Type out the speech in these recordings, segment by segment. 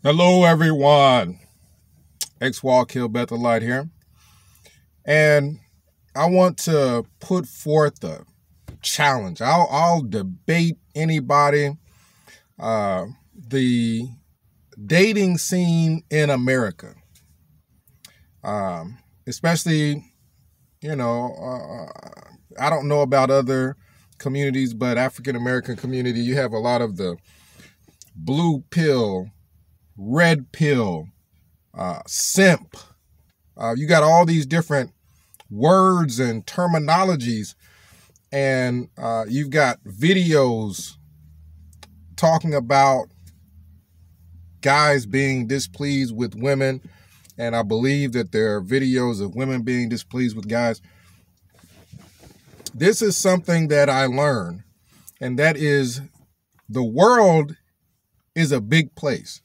Hello, everyone. X-Wall Kill Bethelite here. And I want to put forth a challenge. I'll debate anybody. The dating scene in America, especially, I don't know about other communities, but African American community, you have a lot of the blue pill, red pill, simp. You got all these different words and terminologies, and you've got videos talking about guys being displeased with women, and I believe that there are videos of women being displeased with guys. This is something that I learned, and that is the world is a big place.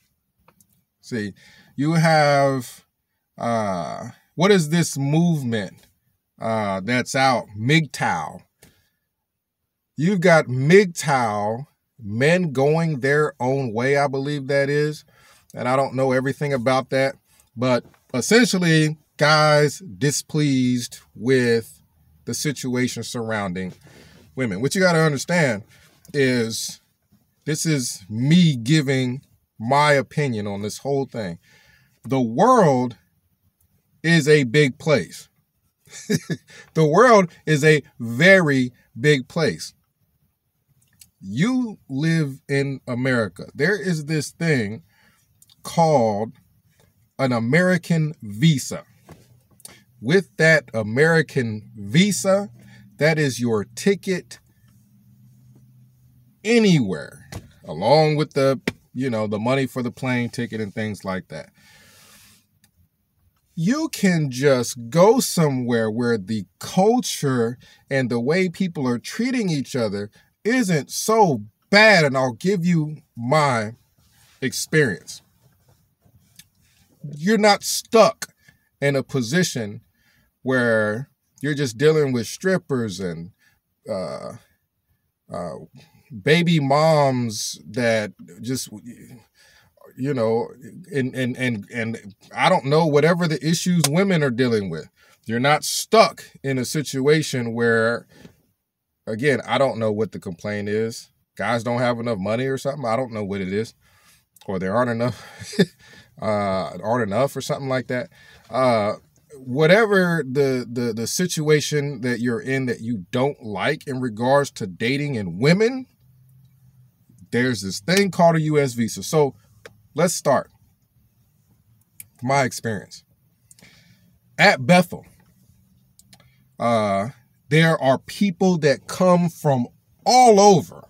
See, you have, what is this movement that's out? MGTOW. You've got MGTOW, men going their own way, I believe that is. And I don't know everything about that. But essentially, guys displeased with the situation surrounding women. What you got to understand is this is me giving my opinion on this whole thing. The world is a big place. The world is a very big place. You live in America. There is this thing called an American visa. With that American visa, that is your ticket anywhere, along with the money for the plane ticket and things like that. You can just go somewhere where the culture and the way people are treating each other isn't so bad, and I'll give you my experience. You're not stuck in a position where you're just dealing with strippers and baby moms that just, and I don't know, whatever the issues women are dealing with. You're not stuck in a situation where, again, I don't know what the complaint is. Guys don't have enough money or something. I don't know what it is. Or there aren't enough, or something like that. Whatever the situation that you're in that you don't like in regards to dating and women, there's this thing called a U.S. visa. So let's start. My experience. At Bethel, there are people that come from all over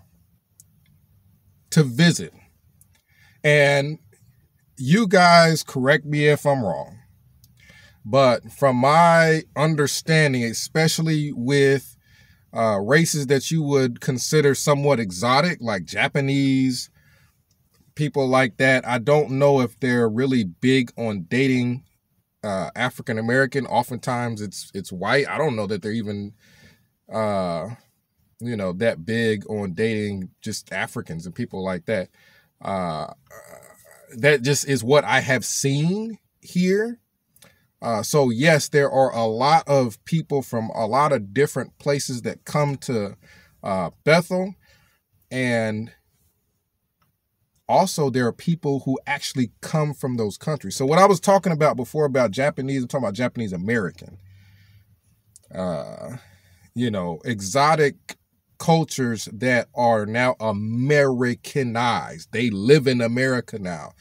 to visit. And you guys correct me if I'm wrong, but from my understanding, especially with races that you would consider somewhat exotic, like Japanese, people like that, I don't know if they're really big on dating African American. Oftentimes it's white. I don't know that they're even that big on dating just Africans and people like that. That just is what I have seen here. So yes, there are a lot of people from a lot of different places that come to Bethel, and also there are people who actually come from those countries. So what I was talking about before about Japanese, I'm talking about Japanese American, exotic cultures that are now Americanized. They live in America now.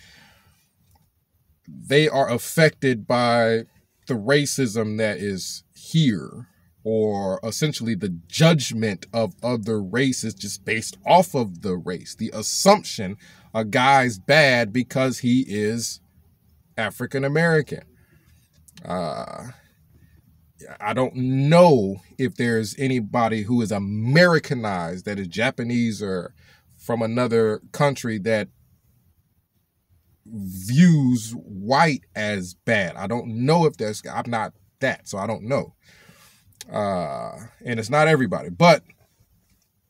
They are affected by the racism that is here, or essentially the judgment of other races just based off of the race. The assumption a guy's bad because he is African American. I don't know if there's anybody who is Americanized, that is Japanese or from another country, that views white as bad. I don't know if there's, I'm not that, so I don't know. And it's not everybody. But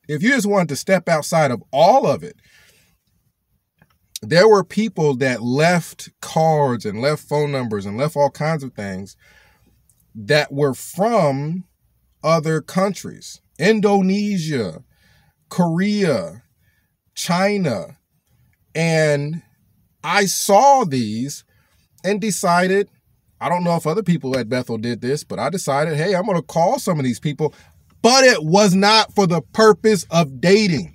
if you just wanted to step outside of all of it, there were people that left cards and left phone numbers and left all kinds of things that were from other countries. Indonesia, Korea, China. And I saw these and decided, I don't know if other people at Bethel did this, but I decided, hey, I'm going to call some of these people. But it was not for the purpose of dating.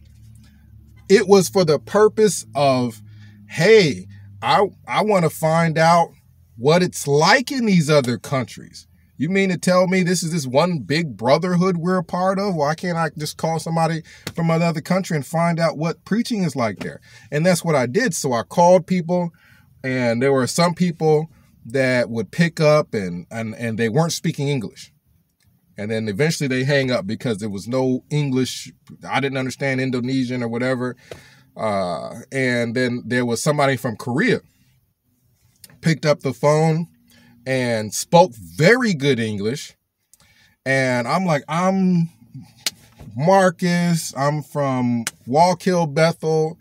It was for the purpose of, hey, I want to find out what it's like in these other countries. You mean to tell me this is this one big brotherhood we're a part of? Why can't I just call somebody from another country and find out what preaching is like there? And that's what I did. So I called people, and there were some people that would pick up and they weren't speaking English. And then eventually they hang up because there was no English. I didn't understand Indonesian or whatever. And then there was somebody from Korea picked up the phone and spoke very good English. And I'm like, I'm Marcus. I'm from Wallkill, Bethel.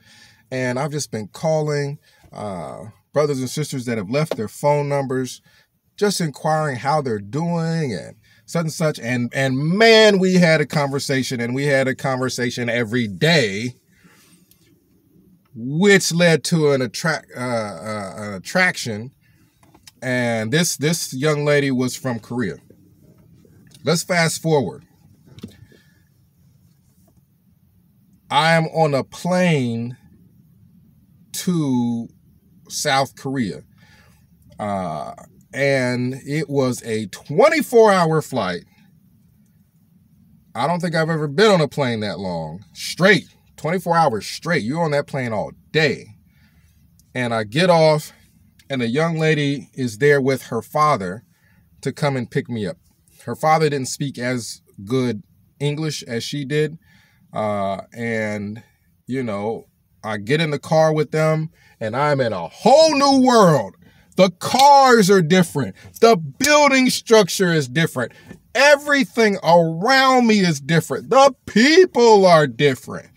And I've just been calling brothers and sisters that have left their phone numbers, just inquiring how they're doing and such and such. And man, we had a conversation, and we had a conversation every day, which led to an attraction. And this young lady was from Korea. Let's fast forward. I am on a plane to South Korea. And it was a 24-hour flight. I don't think I've ever been on a plane that long. Straight. 24 hours straight. You're on that plane all day. And I get off, and a young lady is there with her father to come and pick me up. Her father didn't speak as good English as she did. And, you know, I get in the car with them, and I'm in a whole new world. The cars are different. The building structure is different. Everything around me is different. The people are different.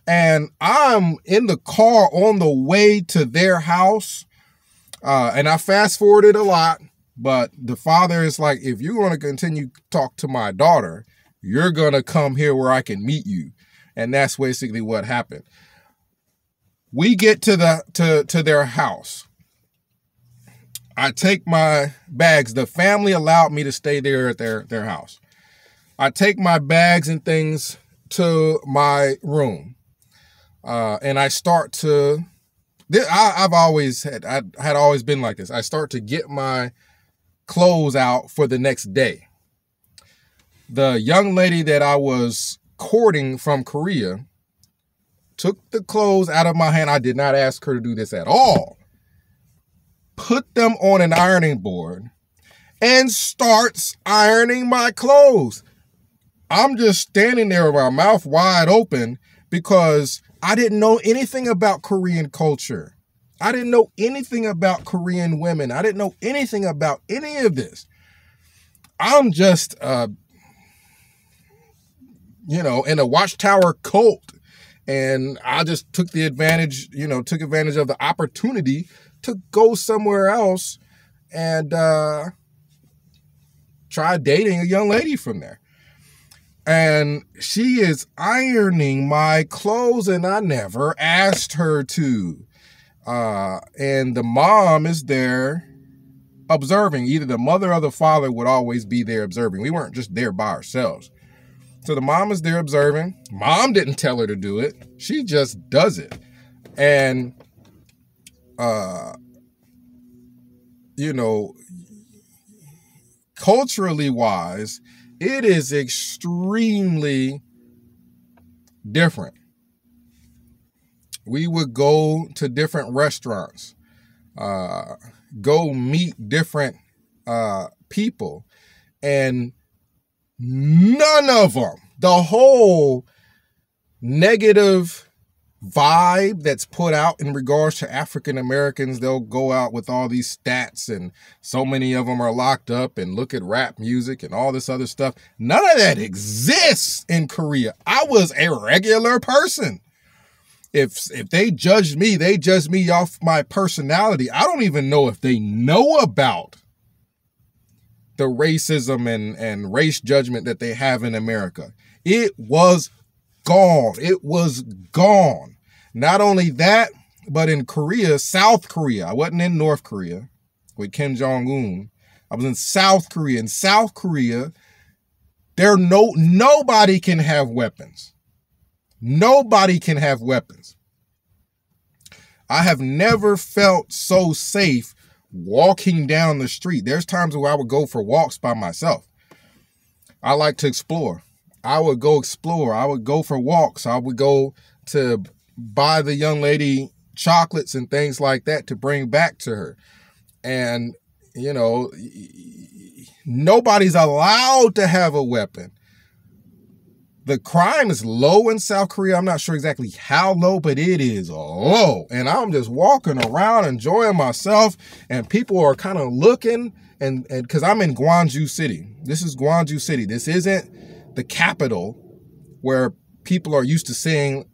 And I'm in the car on the way to their house. And I fast forwarded a lot, but the father is like, if you're going to continue to talk to my daughter, you're going to come here where I can meet you. And that's basically what happened. We get to their house. I take my bags. The family allowed me to stay there at their house. I take my bags and things to my room. And I start to, I had always been like this. I start to get my clothes out for the next day. The young lady that I was courting from Korea took the clothes out of my hand. I did not ask her to do this at all. Put them on an ironing board and starts ironing my clothes. I'm just standing there with my mouth wide open because I didn't know anything about Korean culture. I didn't know anything about Korean women. I didn't know anything about any of this. I'm just, in a watchtower cult. And I just took advantage of the opportunity to go somewhere else and try dating a young lady from there. And she is ironing my clothes, and I never asked her to. And the mom is there observing. Either the mother or the father would always be there observing. We weren't just there by ourselves. So the mom is there observing. Mom didn't tell her to do it. She just does it. And, culturally wise, it is extremely different. We would go to different restaurants, go meet different people, and none of them, the whole negative vibe that's put out in regards to African Americans, they'll go out with all these stats and so many of them are locked up and look at rap music and all this other stuff. None of that exists in Korea. I was a regular person. If they judge me, they judge me off my personality. I don't even know if they know about the racism and race judgment that they have in America. It was gone. It was gone. Not only that, but in Korea, South Korea, I wasn't in North Korea with Kim Jong-un. I was in South Korea. In South Korea, nobody can have weapons. Nobody can have weapons. I have never felt so safe walking down the street. There's times where I would go for walks by myself. I like to explore. I would go explore. I would go for walks. I would go to buy the young lady chocolates and things like that to bring back to her. And, you know, nobody's allowed to have a weapon. The crime is low in South Korea. I'm not sure exactly how low, but it is low. And I'm just walking around enjoying myself. And people are kind of looking. And because I'm in Gwangju City. This is Gwangju City. This isn't the capital where people are used to seeing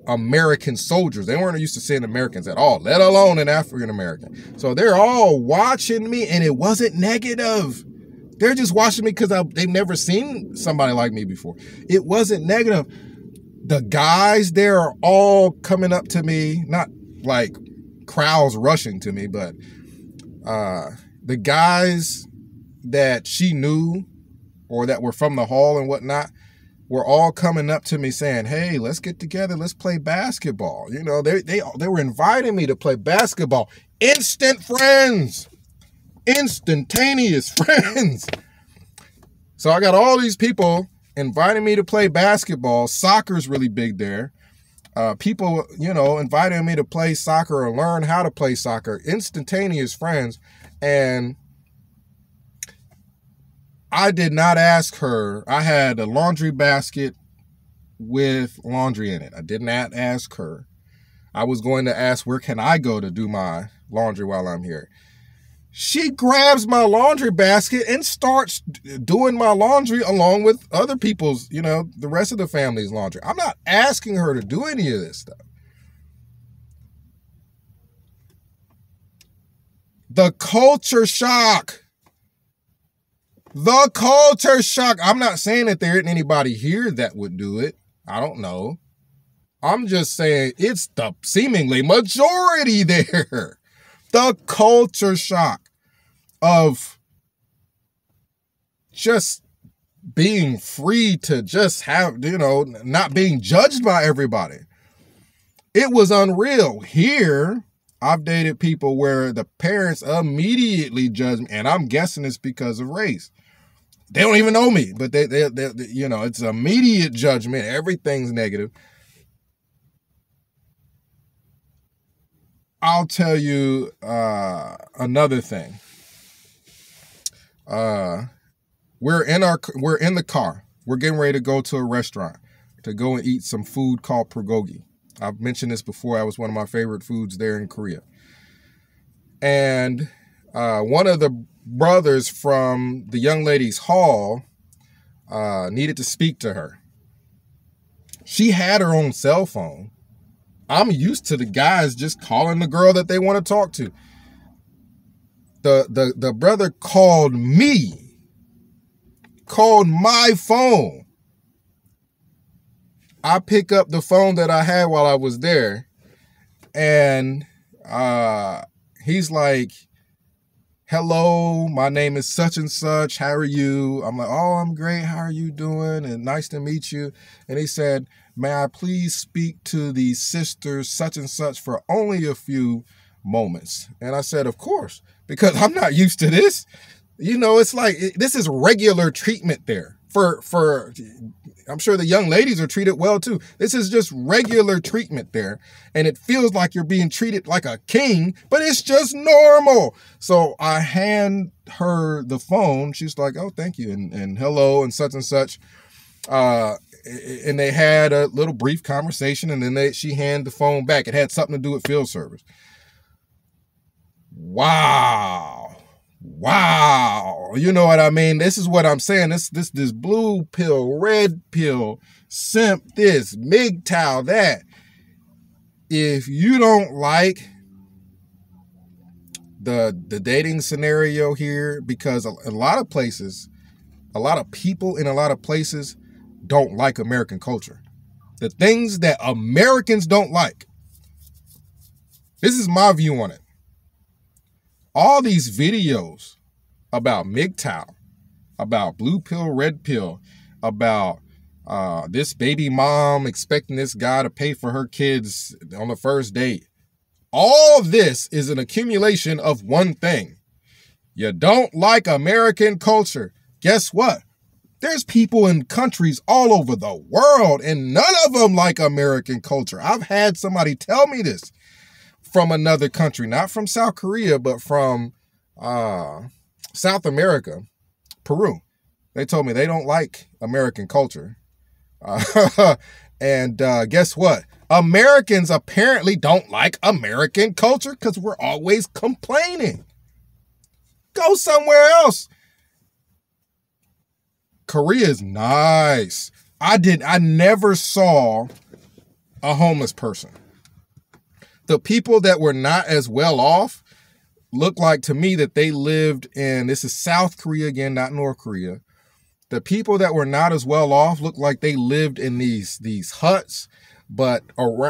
American soldiers. They weren't used to seeing Americans at all, let alone an African American. So they're all watching me, and it wasn't negative. They're just watching me because they've never seen somebody like me before. It wasn't negative. The guys there are all coming up to me, not like crowds rushing to me, but the guys that she knew or that were from the hall and whatnot were all coming up to me saying, hey, let's get together. Let's play basketball. You know, they were inviting me to play basketball. Instant friends. Instantaneous friends. So I got all these people inviting me to play basketball. Soccer's really big there. People, you know, inviting me to play soccer or learn how to play soccer. Instantaneous friends. And I did not ask her. I had a laundry basket with laundry in it. I did not ask her. I was going to ask, where can I go to do my laundry while I'm here? She grabs my laundry basket and starts doing my laundry along with other people's, you know, the rest of the family's laundry. I'm not asking her to do any of this stuff. The culture shock. The culture shock. I'm not saying that there isn't anybody here that would do it. I don't know. I'm just saying it's the seemingly majority there. The culture shock of just being free to just have, you know, not being judged by everybody. It was unreal. Here, I've dated people where the parents immediately judge me, and I'm guessing it's because of race. They don't even know me, but they you know, it's immediate judgment. Everything's negative. I'll tell you another thing. We're in the car. We're getting ready to go to a restaurant to go and eat some food called bulgogi. I've mentioned this before. That was one of my favorite foods there in Korea. And one of the brothers from the young lady's hall needed to speak to her. She had her own cell phone. I'm used to the guys just calling the girl that they want to talk to. The brother called me, called my phone. I pick up the phone that I had while I was there, and he's like, hello, my name is such and such. How are you? I'm like, oh, I'm great. How are you doing? And nice to meet you. And he said, may I please speak to the sisters such and such for only a few moments? And I said, of course, because I'm not used to this. You know, it's like, this is regular treatment there. For I'm sure the young ladies are treated well too. This is just regular treatment there. And it feels like you're being treated like a king, but it's just normal. So I hand her the phone. She's like, oh, thank you. And hello and such. And they had a little brief conversation, and then she handed the phone back. It had something to do with field service. Wow. You know what I mean? This is what I'm saying. This blue pill, red pill, simp this, MGTOW that. if you don't like the dating scenario here, because a lot of places, a lot of people in a lot of places don't like American culture. The things that Americans don't like. This is my view on it. All these videos about MGTOW, about blue pill, red pill, about this baby mom expecting this guy to pay for her kids on the first date. All this is an accumulation of one thing. You don't like American culture. Guess what? There's people in countries all over the world and none of them like American culture. I've had somebody tell me this from another country, not from South Korea, but from South America, Peru. They told me they don't like American culture. And guess what? Americans apparently don't like American culture because we're always complaining. Go somewhere else. Korea is nice. I never saw a homeless person. The people that were not as well off looked like to me that they lived in, this is South Korea again, not North Korea. The people that were not as well off looked like they lived in these huts, but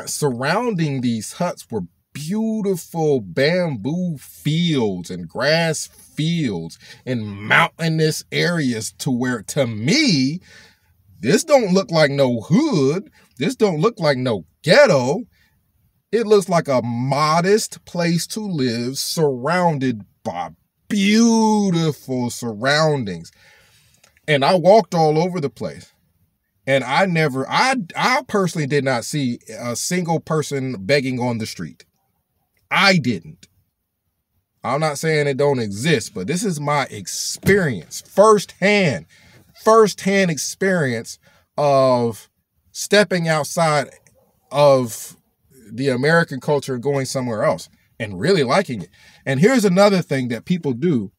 surrounding these huts were beautiful bamboo fields and grass fields and mountainous areas to where, to me, this don't look like no hood. This don't look like no ghetto. It looks like a modest place to live surrounded by beautiful surroundings. And I walked all over the place. And I personally did not see a single person begging on the street. I didn't. I'm not saying it don't exist, but this is my experience, firsthand experience of stepping outside of the American culture and going somewhere else and really liking it. And here's another thing that people do.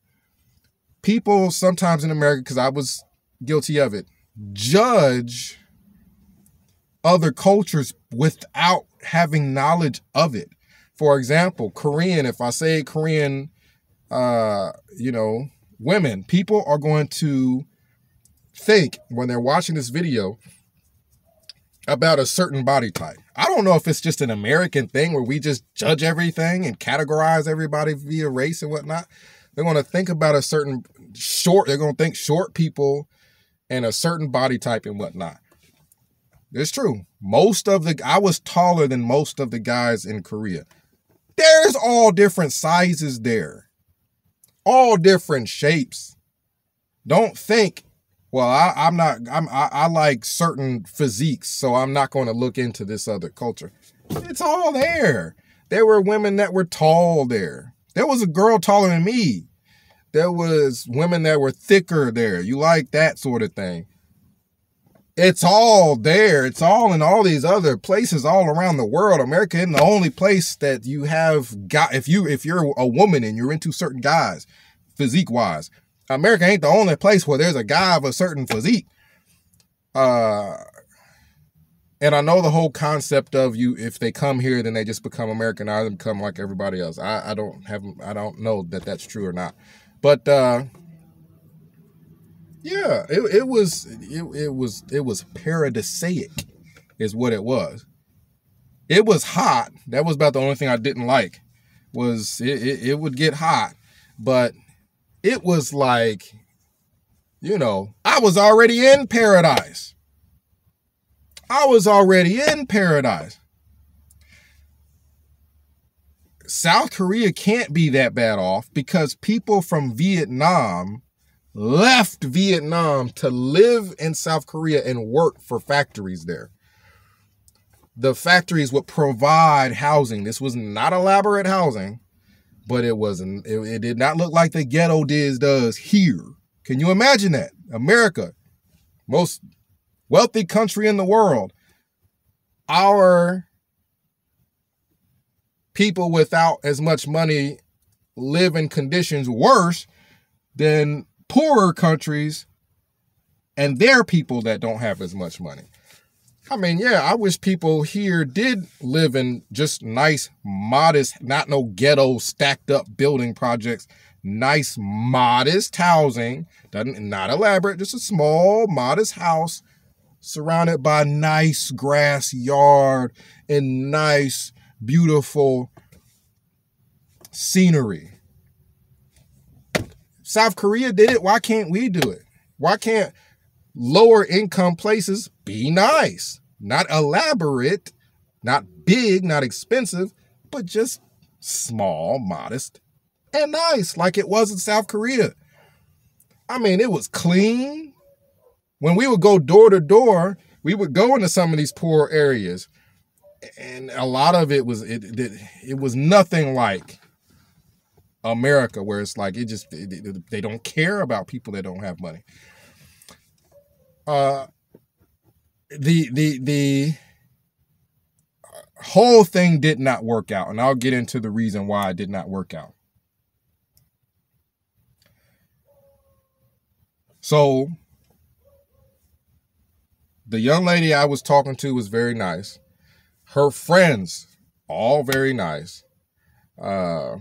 People sometimes in America, because I was guilty of it, judge other cultures without having knowledge of it. For example, Korean, if I say Korean, women, people are going to think when they're watching this video about a certain body type. I don't know if it's just an American thing where we just judge everything and categorize everybody via race and whatnot. They're going to think about they're going to think short people and a certain body type and whatnot. It's true. I was taller than most of the guys in Korea. There's all different sizes there. All different shapes. Don't think, well, I like certain physiques, so I'm not going to look into this other culture. It's all there. There were women that were tall there. There was a girl taller than me. There was women that were thicker there. You like that sort of thing. It's all there. It's all in all these other places all around the world. America isn't the only place that you have got. If you're a woman and you're into certain guys, physique wise, America ain't the only place where there's a guy of a certain physique. And I know the whole concept of if they come here, then they just become Americanized and become like everybody else. I don't know that that's true or not. But yeah, it was paradisaic, is what it was. It was hot. That was about the only thing I didn't like. Was it would get hot, but it was like, I was already in paradise. South Korea can't be that bad off because people from Vietnam left Vietnam to live in South Korea and work for factories there. The factories would provide housing. This was not elaborate housing, but it did not look like the ghetto does here. Can you imagine that? America, most wealthy country in the world. Our people without as much money live in conditions worse than poorer countries and their people that don't have as much money. I mean, yeah, I wish people here did live in just nice, modest, not no ghetto stacked up building projects, nice, modest housing, not elaborate, just a small, modest house surrounded by nice grass yard and nice, beautiful scenery. South Korea did it. Why can't we do it? Why can't lower income places be nice? Not elaborate, not big, not expensive, but just small, modest, and nice, like it was in South Korea. I mean, it was clean. When we would go door to door, we would go into some of these poor areas, and a lot of it was it was nothing like America, where it's like they don't care about people that don't have money. The whole thing did not work out, and I'll get into the reason why it did not work out. So the young lady I was talking to was very nice. Her friends, all very nice. The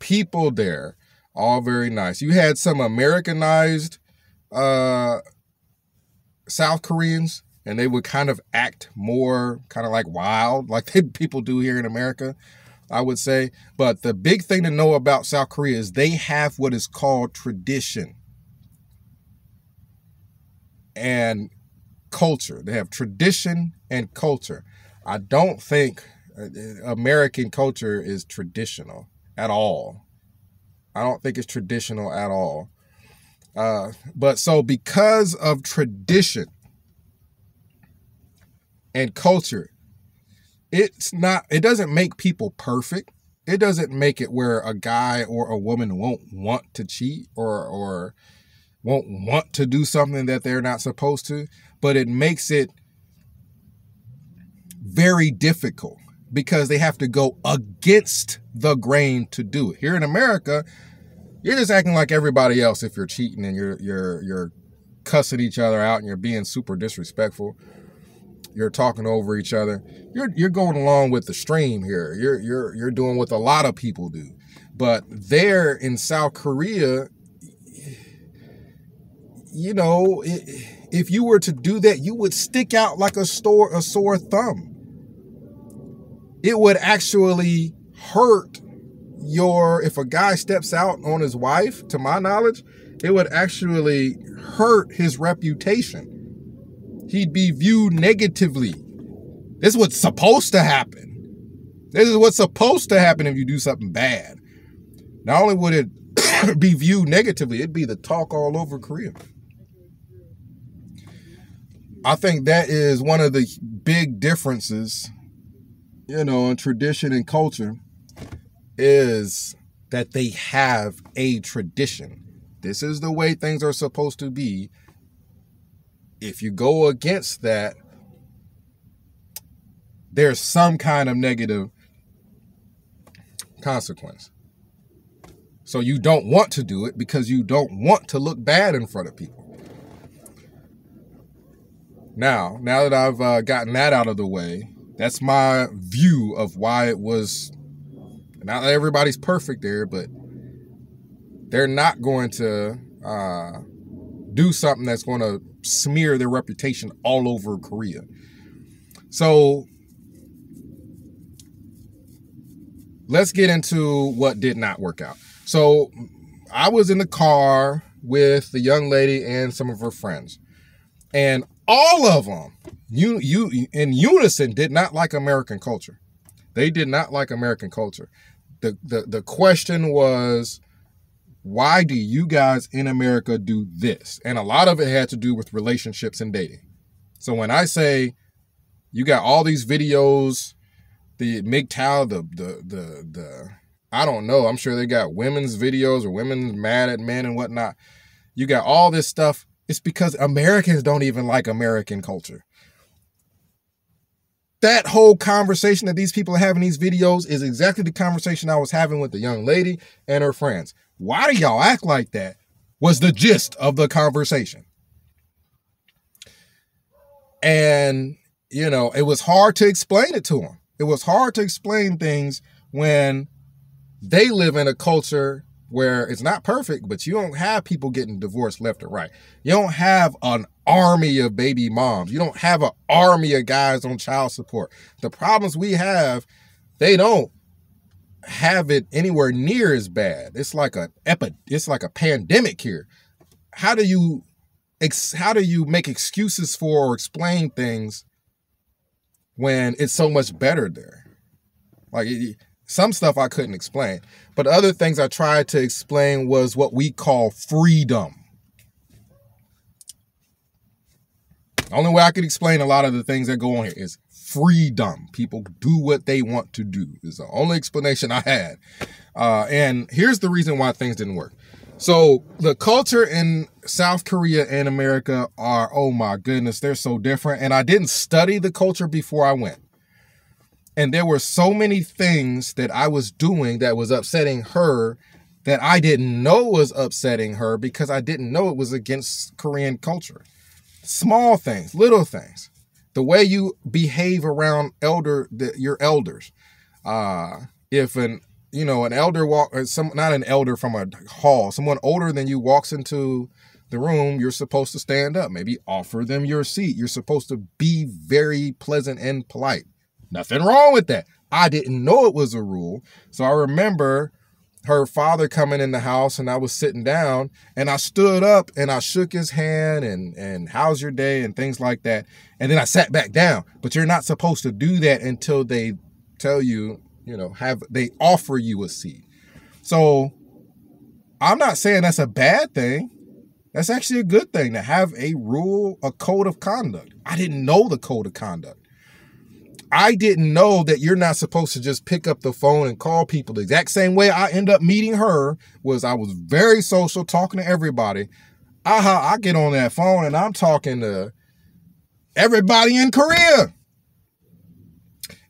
people there, all very nice. You had some Americanized South Koreans, and they would kind of act more kind of like wild, like people do here in America, I would say. But the big thing to know about South Korea is they have what is called tradition and culture. They have tradition and culture. I don't think American culture is traditional at all. I don't think it's traditional at all. But so because of tradition and culture, it doesn't make people perfect. It doesn't make it where a guy or a woman won't want to cheat or won't want to do something that they're not supposed to, but it makes it very difficult because they have to go against the grain to do it. Here in America, you're just acting like everybody else if you're cheating and you're cussing each other out and you're being super disrespectful. You're talking over each other. You're going along with the stream here. You're doing what a lot of people do. But there in South Korea, you know, if you were to do that, you would stick out like a sore thumb. It would actually hurt if a guy steps out on his wife, to my knowledge, it would actually hurt his reputation. He'd be viewed negatively. This is what's supposed to happen. This is what's supposed to happen if you do something bad. Not only would it be viewed negatively, it'd be the talk all over Korea. I think that is one of the big differences, you know, in tradition and culture, is that they have a tradition. This is the way things are supposed to be. If you go against that, there's some kind of negative consequence. So you don't want to do it because you don't want to look bad in front of people. Now that I've gotten that out of the way, that's my view of why it was. Not that everybody's perfect there, but they're not going to do something that's going to smear their reputation all over Korea. So let's get into what did not work out. So I was in the car with the young lady and some of her friends, and all of them, in unison, did not like American culture. They did not like American culture. The question was, why do you guys in America do this? And a lot of it had to do with relationships and dating. So when I say you got all these videos, the MGTOW, the I don't know, I'm sure they got women's videos or women mad at men and whatnot. You got all this stuff. It's because Americans don't even like American culture. That whole conversation that these people are having in these videos is exactly the conversation I was having with the young lady and her friends. Why do y'all act like that? Was the gist of the conversation. And, it was hard to explain it to them. It was hard to explain things when they live in a culture where it's not perfect, but you don't have people getting divorced left and right. You don't have an army of baby moms. You don't have an army of guys on child support. The problems we have, they don't have it anywhere near as bad. It's like a pandemic here. How do you make excuses for or explain things when it's so much better there? Like, some stuff I couldn't explain, but other things I tried to explain was what we call freedom. The only way I could explain a lot of the things that go on here is freedom. People do what they want to do is the only explanation I had. And here's the reason why things didn't work. So the culture in South Korea and America are, oh my goodness, they're so different. And I didn't study the culture before I went. And there were so many things that I was doing that was upsetting her that I didn't know was upsetting her because I didn't know it was against Korean culture. Small things, little things. The way you behave around your elders. If an elder not an elder from a hall, someone older than you walks into the room, you're supposed to stand up, maybe offer them your seat. You're supposed to be very pleasant and polite. Nothing wrong with that. I didn't know it was a rule. So I remember her father coming in the house and I was sitting down and I stood up and I shook his hand and how's your day and things like that. And then I sat back down. But you're not supposed to do that until they tell you, they offer you a seat. So I'm not saying that's a bad thing. That's actually a good thing to have a rule, a code of conduct. I didn't know the code of conduct. I didn't know that you're not supposed to just pick up the phone and call people. The exact same way I end up meeting her was I was very social, talking to everybody. I get on that phone and I'm talking to everybody in Korea.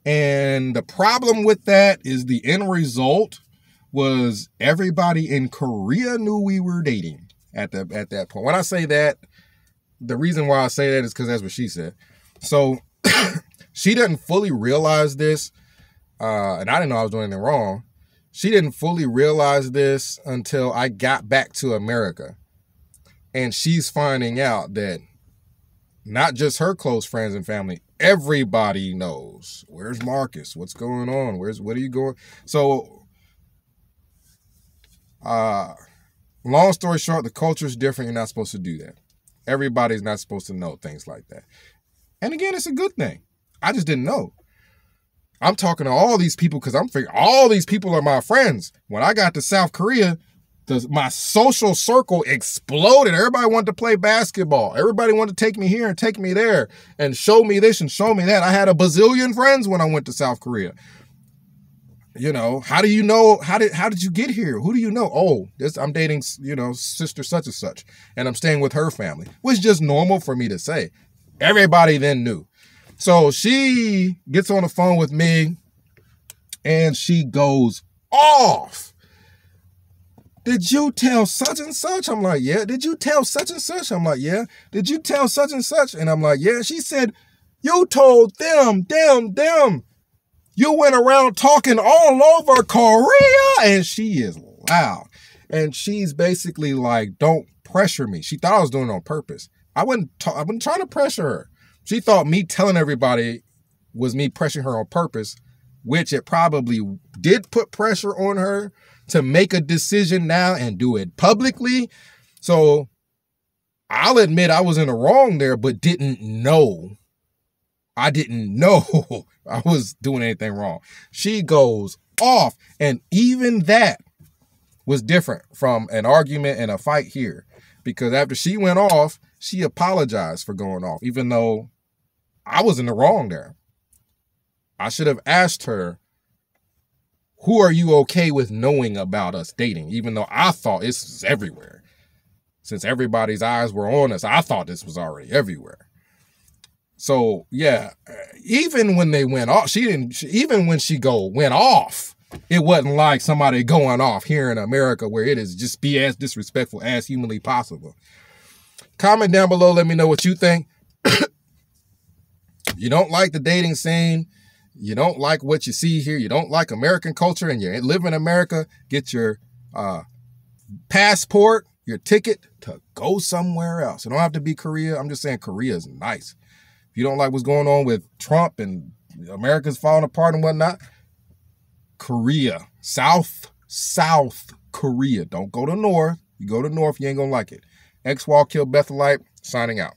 And the problem with that is the end result was everybody in Korea knew we were dating at that point. When I say that, the reason why I say that is because that's what she said. So she didn't fully realize this, and I didn't know I was doing anything wrong. She didn't fully realize this until I got back to America. And she's finding out that not just her close friends and family, everybody knows. Where's Marcus? What's going on? What are you going? So, long story short, the culture's different. You're not supposed to do that. Everybody's not supposed to know things like that. And again, it's a good thing. I just didn't know. I'm talking to all these people because I'm figuring all these people are my friends. When I got to South Korea, my social circle exploded. Everybody wanted to play basketball. Everybody wanted to take me here and take me there and show me this and show me that. I had a bazillion friends when I went to South Korea. How do you know? How did you get here? Who do you know? Oh, I'm dating, sister such and such, and I'm staying with her family, which is just normal for me to say. Everybody then knew. So she gets on the phone with me and she goes off. Did you tell such and such? I'm like, yeah. Did you tell such and such? I'm like, yeah. Did you tell such and such? And I'm like, yeah. She said, you told them. You went around talking all over Korea. And she is loud. And she's basically like, don't pressure me. She thought I was doing it on purpose. I wasn't trying to pressure her. She thought me telling everybody was me pressuring her on purpose, which it probably did put pressure on her to make a decision now and do it publicly. So I'll admit I was in the wrong there, but didn't know. I didn't know I was doing anything wrong. She goes off. And even that was different from an argument and a fight here. Because after she went off, she apologized for going off, even though I was in the wrong there. I should have asked her, who are you okay with knowing about us dating? Even though I thought this was everywhere. Since everybody's eyes were on us, I thought this was already everywhere. So, yeah, even when they went off, even when she went off, it wasn't like somebody going off here in America where it is just be as disrespectful as humanly possible. Comment down below. Let me know what you think. You don't like the dating scene, you don't like what you see here, you don't like American culture, and you live in America, get your passport, your ticket to go somewhere else. It don't have to be Korea. I'm just saying Korea is nice. If you don't like what's going on with Trump and America's falling apart and whatnot, Korea, South Korea. Don't go to North. You go to North, you ain't gonna like it. X-Wall Kill Bethelite, signing out.